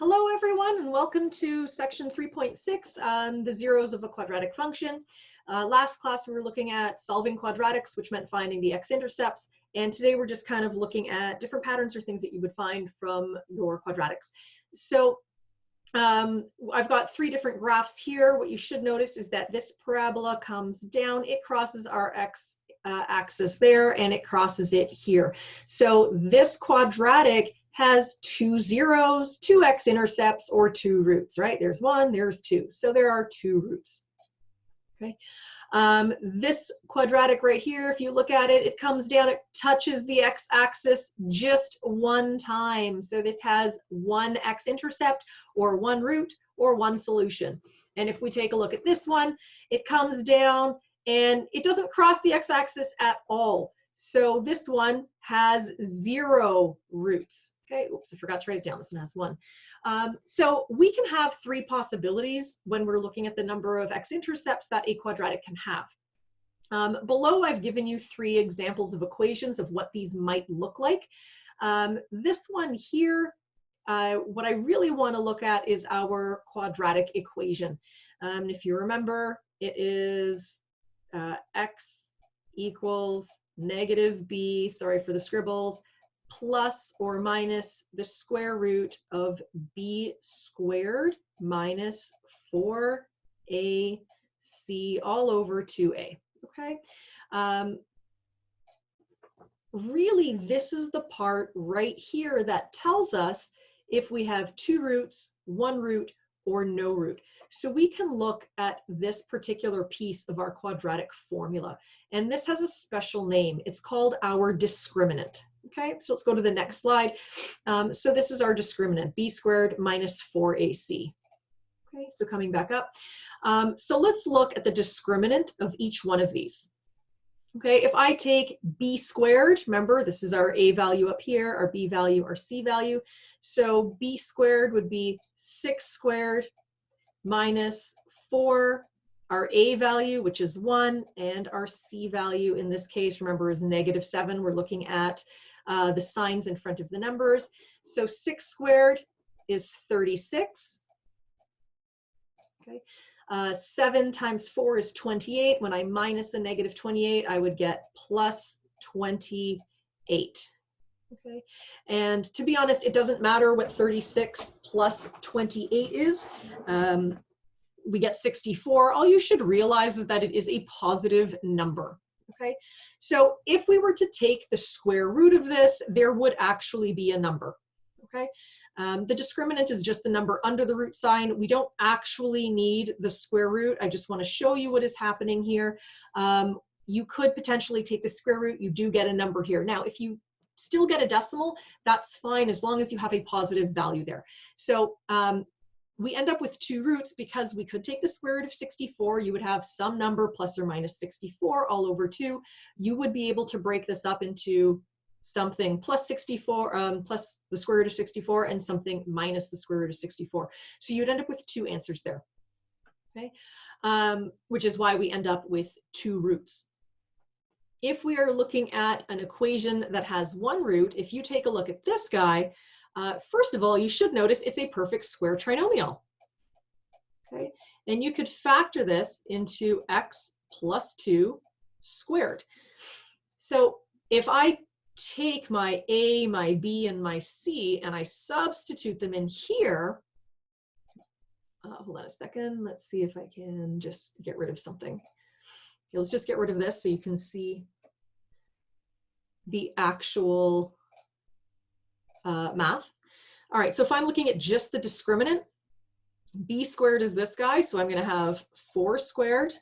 Hello everyone and welcome to section 3.6 on the zeros of a quadratic function. Last class we were looking at solving quadratics, which meant finding the x-intercepts, and today we're just kind of looking at different patterns or things that you would find from your quadratics. So I've got three different graphs here. What you should notice is that this parabola comes down, it crosses our x axis there, and it crosses it here. So this quadratic has two zeros, two x-intercepts, or two roots, right? There's one, there's two. So there are two roots, okay? This quadratic right here, if you look at it, it comes down, it touches the x-axis just one time. So this has one x-intercept, or one root, or one solution. And if we take a look at this one, it comes down, and it doesn't cross the x-axis at all. So this one has zero roots. Okay, oops, I forgot to write it down. This one has one. So we can have three possibilities when we're looking at the number of x-intercepts that a quadratic can have. Below, I've given you three examples of equations of what these might look like. This one here, what I really want to look at is our quadratic equation. If you remember, it is x equals negative b, sorry for the scribbles, plus or minus the square root of b squared minus 4ac all over 2a, okay? Really, this is the part right here that tells us if we have two roots, one root, or no root. So we can look at this particular piece of our quadratic formula, and this has a special name. It's called our discriminant. Okay, so let's go to the next slide. So this is our discriminant, b squared minus 4ac. Okay, so coming back up. So let's look at the discriminant of each one of these. Okay, if I take b squared, remember this is our a value up here, our b value, our c value. So b squared would be 6 squared minus 4, our a value, which is 1, and our c value in this case, remember, is negative 7. We're looking at the signs in front of the numbers. So 6 squared is 36. Okay. 7 times 4 is 28. When I minus the negative 28, I would get plus 28. Okay. And to be honest, it doesn't matter what 36 plus 28 is. We get 64. All you should realize is that it is a positive number. Okay. So if we were to take the square root of this, there would actually be a number. Okay. The discriminant is just the number under the root sign. We don't actually need the square root. I just want to show you what is happening here. You could potentially take the square root. You do get a number here. Now, if you still get a decimal, that's fine as long as you have a positive value there. So we end up with two roots because we could take the square root of 64. You would have some number plus or minus 64 all over 2. You would be able to break this up into something plus 64, plus the square root of 64, and something minus the square root of 64. So you'd end up with two answers there, okay? Which is why we end up with two roots. If we are looking at an equation that has one root, if you take a look at this guy, first of all, you should notice it's a perfect square trinomial, okay? And you could factor this into x plus 2 squared. So if I take my a, my b, and my c, and I substitute them in here, hold on a second, let's see if I can just get rid of something. Okay, let's just get rid of this so you can see the actual math. All right, so if I'm looking at just the discriminant, b squared is this guy, so I'm going to have 4 squared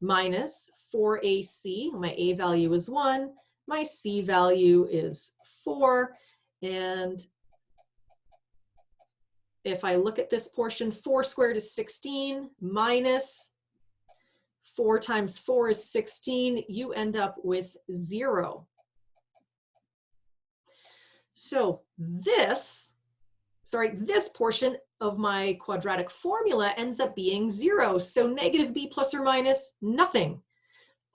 minus 4ac. My a value is 1, my c value is 4, and if I look at this portion, 4 squared is 16 minus 4 times 4 is 16. You end up with 0. So this portion of my quadratic formula ends up being 0. So negative b plus or minus nothing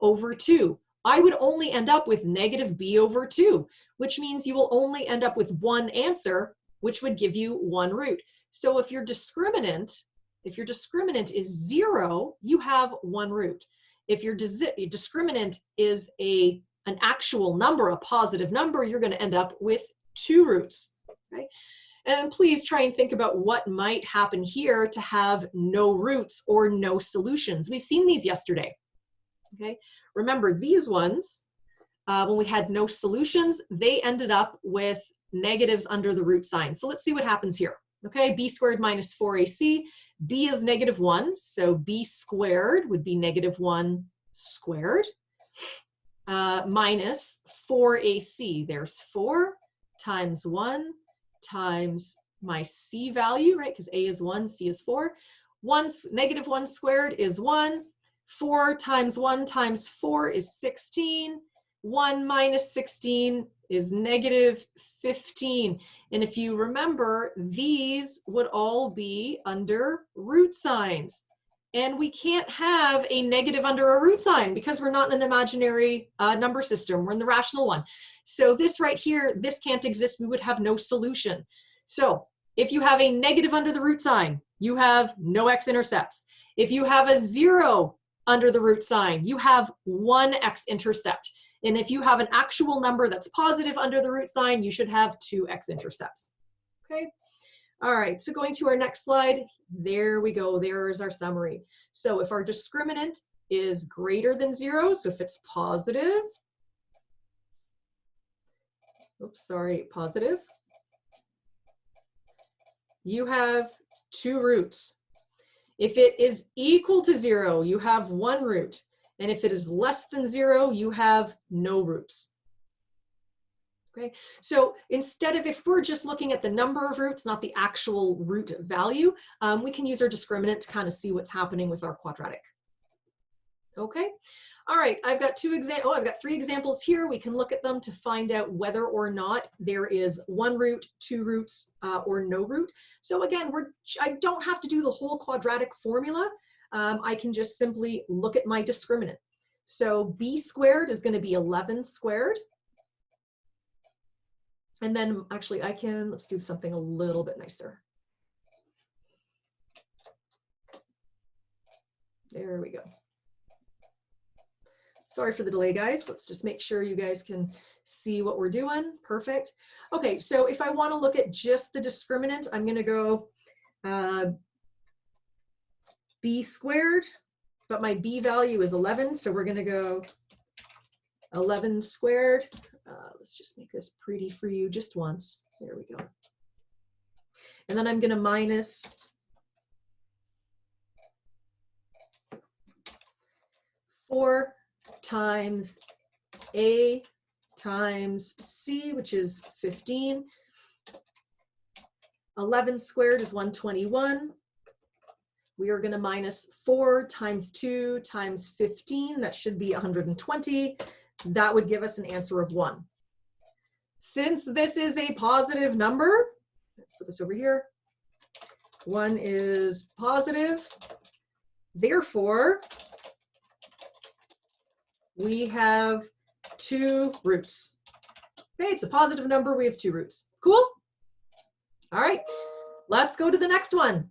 over 2. I would only end up with negative b over 2, which means you will only end up with one answer, which would give you 1 root. So if your discriminant is 0, you have 1 root. If your discriminant is an actual number, a positive number, you're going to end up with 2 roots. Okay? And please try and think about what might happen here to have no roots or no solutions. We've seen these yesterday. Okay? Remember, these ones, when we had no solutions, they ended up with negatives under the root sign. So let's see what happens here. Okay, b squared minus 4ac. B is -1, so b squared would be -1 squared minus 4ac. There's 4 times 1 times my c value, right? Because a is 1, c is 4. -1 squared is 1. 4 times 1 times 4 is 16. 1 minus 16 is -15. And if you remember, these would all be under root signs. And we can't have a negative under a root sign because we're not in an imaginary number system. We're in the rational one. So this right here, this can't exist. We would have no solution. So if you have a negative under the root sign, you have no x-intercepts. If you have a 0 under the root sign, you have 1 x-intercept. And if you have an actual number that's positive under the root sign, you should have 2 x-intercepts. Okay. All right, so going to our next slide, there we go, there is our summary. So if our discriminant is greater than 0, so if it's positive, positive, you have 2 roots. If it is equal to 0, you have 1 root. And if it is less than 0, you have no roots. Okay, so instead of, if we're just looking at the number of roots, not the actual root value, we can use our discriminant to kind of see what's happening with our quadratic. Okay, all right, I've got 3 examples here. We can look at them to find out whether or not there is 1 root, 2 roots, or no root. So again, I don't have to do the whole quadratic formula. I can just simply look at my discriminant. So b squared is going to be 11 squared. And then actually let's do something a little bit nicer. There we go. Sorry for the delay, guys. Let's just make sure you guys can see what we're doing. Perfect. Okay, so if I want to look at just the discriminant, I'm going to go b squared, but my b value is 11, so we're going to go 11 squared. Let's just make this pretty for you just once. There we go. And then I'm going to minus 4 times a times c, which is 15. 11 squared is 121. We are going to minus 4 times 2 times 15. That should be 120. That would give us an answer of 1. Since this is a positive number, let's put this over here. 1 is positive. Therefore, we have 2 roots. Okay, it's a positive number. We have 2 roots. Cool? All right, let's go to the next one.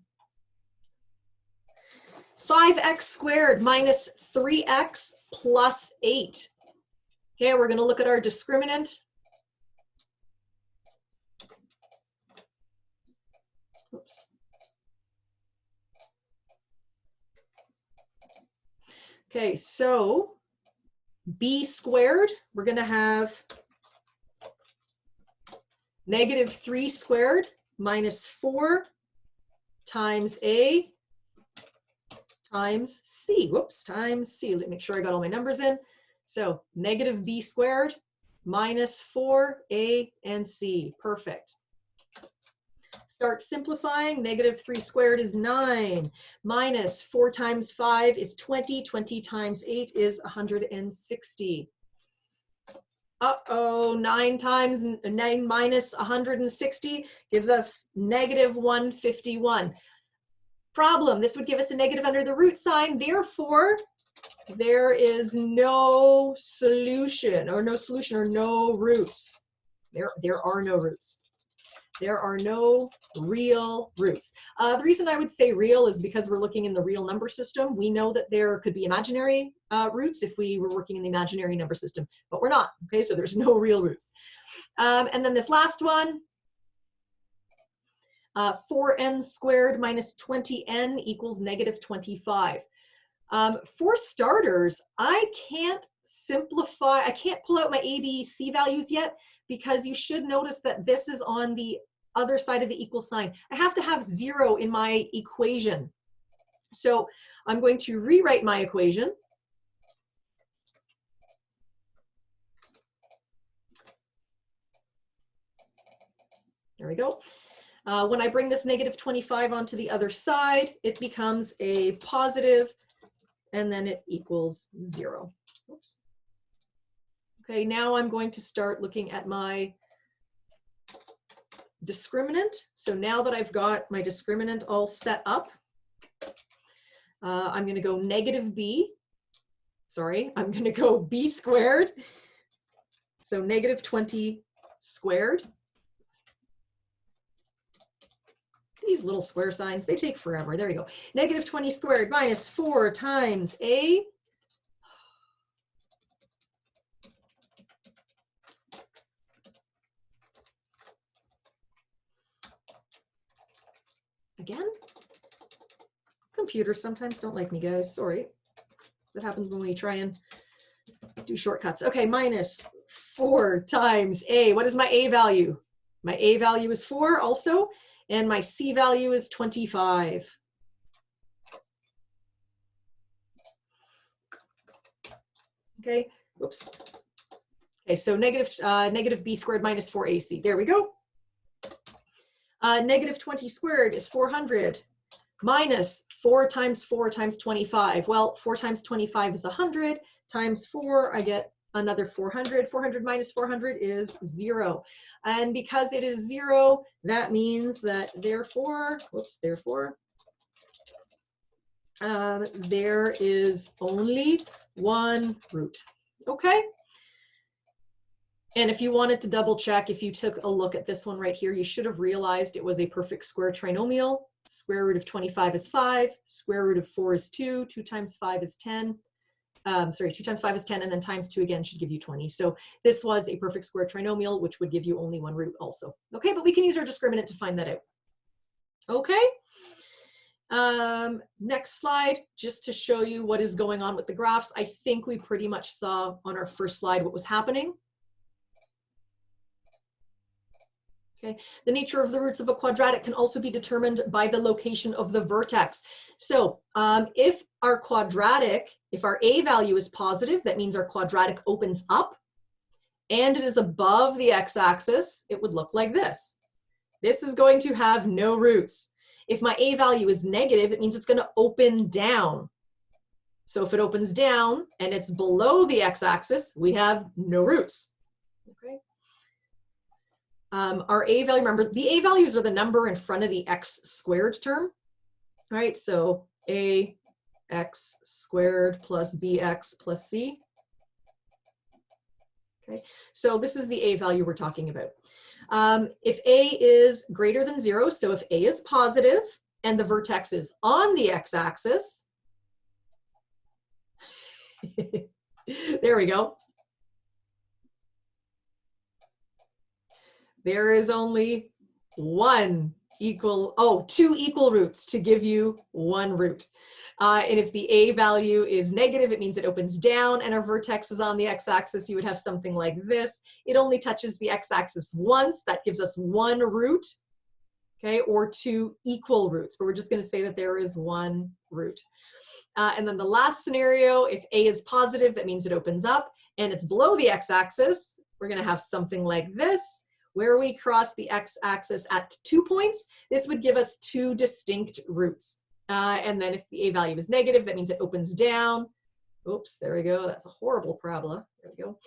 5x squared minus 3x plus 8. Okay, we're going to look at our discriminant. Oops. Okay, so b squared, we're going to have -3 squared minus 4 times a times c. Whoops, times c. Let me make sure I got all my numbers in. So -b squared minus 4a and c. Perfect. Start simplifying. -3 squared is 9. Minus 4 times 5 is 20. 20 times 8 is 160. Uh-oh, 9 minus 160 gives us -151. Problem, this would give us a negative under the root sign. Therefore, there is no solution or no roots. There are no roots. There are no real roots. The reason I would say real is because we're looking in the real number system. We know that there could be imaginary roots if we were working in the imaginary number system, but we're not, okay? So there's no real roots. And then this last one, 4n squared minus 20n equals negative 25. For starters, I can't simplify, I can't pull out my A, B, C values yet, because you should notice that this is on the other side of the equal sign. I have to have 0 in my equation. So I'm going to rewrite my equation. There we go. When I bring this negative 25 onto the other side, it becomes a positive, and then it equals 0. Oops. Okay, now I'm going to start looking at my discriminant. So now that I've got my discriminant all set up, I'm going to go negative b. Sorry, I'm going to go b squared. So negative 20 squared. These little square signs, they take forever. There you go. Negative 20 squared minus 4 times a. Again, computers sometimes don't like me, guys. Sorry. That happens when we try and do shortcuts. Okay, minus 4 times a. What is my a value? My a value is 4 also, and my c value is 25. Okay, whoops. Okay, so negative b squared minus 4ac. There we go. Negative 20 squared is 400 minus 4 times 25. Well, 4 times 25 is 100, times 4, I get another 400. 400 minus 400 is 0. And because it is 0, that means that therefore, whoops, therefore, there is only one root. Okay? And if you wanted to double check, if you took a look at this one right here, you should have realized it was a perfect square trinomial. Square root of 25 is 5, square root of 4 is 2, 2 times 5 is 10. 2 times 5 is 10, and then times 2 again should give you 20. So this was a perfect square trinomial, which would give you only one root also. Okay, but we can use our discriminant to find that out. Okay. Next slide, just to show you what is going on with the graphs. I think we pretty much saw on our first slide what was happening. Okay. The nature of the roots of a quadratic can also be determined by the location of the vertex. So if our quadratic, if our a value is positive, that means our quadratic opens up and it is above the x-axis, it would look like this. This is going to have no roots. If my a value is negative, it means it's going to open down. So if it opens down and it's below the x-axis, we have no roots. Okay. Our a value, remember, the a values are the number in front of the x squared term. All right, so a x squared plus bx plus c. Okay, so this is the a value we're talking about. If a is greater than 0, so if a is positive and the vertex is on the x-axis, there we go. There is only two equal roots to give you one root. And if the a value is negative, it means it opens down and our vertex is on the x-axis. You would have something like this. It only touches the x-axis once. That gives us one root, okay, or 2 equal roots. But we're just going to say that there is one root. And then the last scenario, if a is positive, that means it opens up and it's below the x-axis. We're going to have something like this, where we cross the x-axis at 2 points. This would give us 2 distinct roots. And then if the a value is negative, that means it opens down. Oops, there we go. That's a horrible parabola. There we go.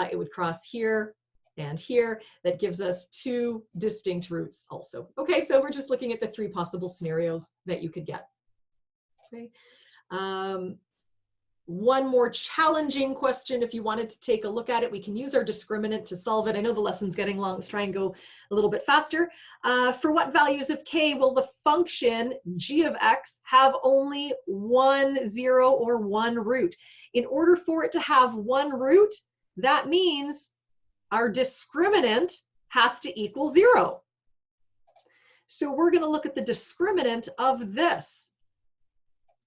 It would cross here and here. That gives us 2 distinct roots also. Okay, so we're just looking at the 3 possible scenarios that you could get. Okay. one more challenging question if you wanted to take a look at it. We can use our discriminant to solve it. I know the lesson's getting long. Let's try and go a little bit faster. For what values of k will the function g of x have only 1, 0, or 1 root? In order for it to have 1 root, that means our discriminant has to equal 0. So we're going to look at the discriminant of this.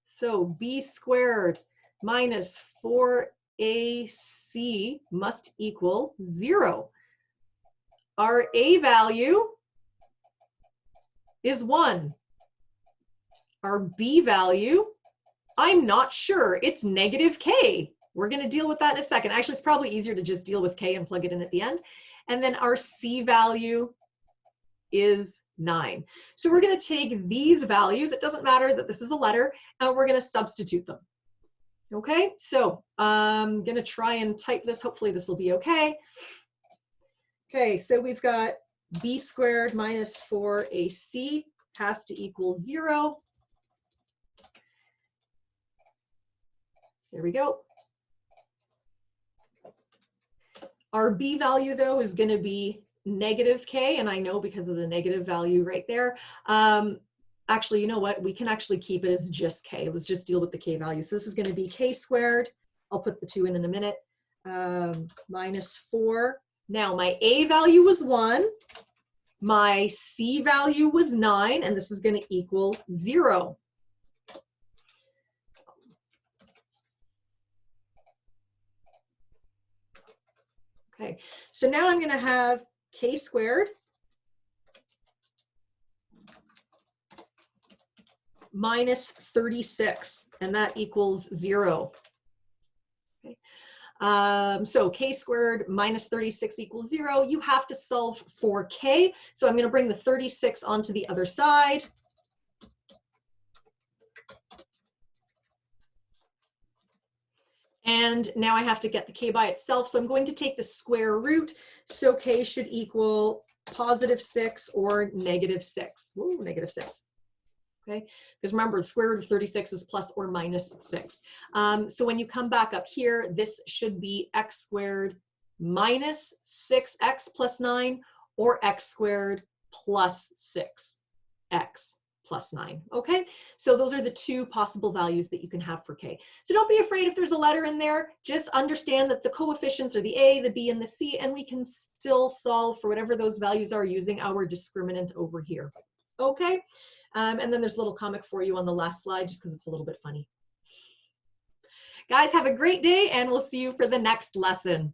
So b squared minus 4ac must equal 0. Our a value is 1. Our b value, I'm not sure. It's negative k. We're going to deal with that in a second. Actually, it's probably easier to just deal with k and plug it in at the end. And then our c value is 9. So we're going to take these values, it doesn't matter that this is a letter, and we're going to substitute them. Okay, so I'm going to try and type this. Hopefully this will be okay. Okay, so we've got b squared minus 4ac has to equal 0. There we go. Our b value, though, is going to be negative k, and I know because of the negative value right there. Actually, you know what? We can actually keep it as just k. Let's just deal with the k value. So this is going to be k squared. I'll put the 2 in a minute. Minus 4. Now my a value was 1. My c value was 9, and this is going to equal 0. Okay, so now I'm going to have k squared minus 36, and that equals 0. Okay. So k squared minus 36 equals 0. You have to solve for k. So I'm going to bring the 36 onto the other side. And now I have to get the k by itself. So I'm going to take the square root. So k should equal positive 6 or negative 6. Ooh, negative 6. Okay, because remember, the square root of 36 is plus or minus 6. So when you come back up here, this should be x squared minus 6x plus 9, or x squared plus 6x plus 9. Okay, so those are the 2 possible values that you can have for k. So don't be afraid if there's a letter in there. Just understand that the coefficients are the a, the b, and the c, and we can still solve for whatever those values are using our discriminant over here. Okay. And then there's a little comic for you on the last slide, just because it's a little bit funny. Guys, have a great day, and we'll see you for the next lesson.